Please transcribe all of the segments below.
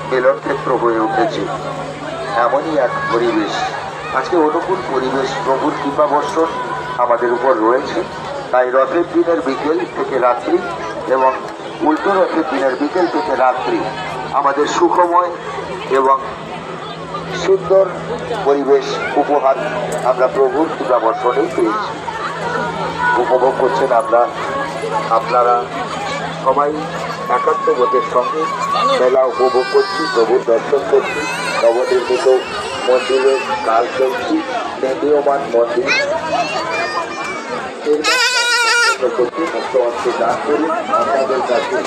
মিলন ক্ষেত্র হয়ে উঠেছে। এমনই এক পরিবেশ, আজকে অনুকূল পরিবেশ, প্রভুর কৃপা বর্ষণ আমাদের উপর রয়েছে। তাই রথের দিনের বিকেল থেকে রাত্রি এবং উল্টো রথের দিনের বিকেল থেকে রাত্রি আমাদের সুখময় এবং সুন্দর পরিবেশ উপহার আমরা প্রভুর কৃপা বর্ষণেই পেয়েছি, উপভোগ করছেন আপনারা সবাই একাত্মবোধের সঙ্গে মেলা উপভোগ করছি, প্রভুর দর্শন করছি। নবনির্মিত মন্দিরের কাল চলছি, নির্মীয়মান মন্দির করতে দান করি আপনাদের কাছে।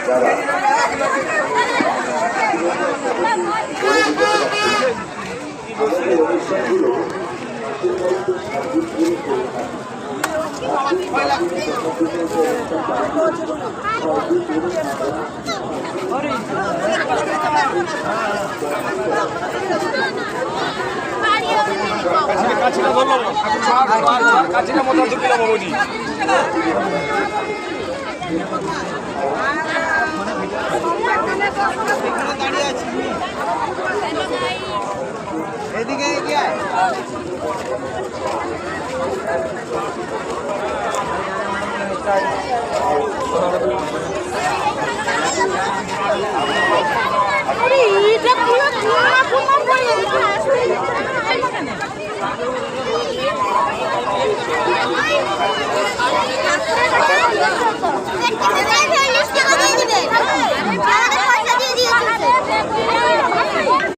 যারা অনুষ্ঠানগুলো এদিকে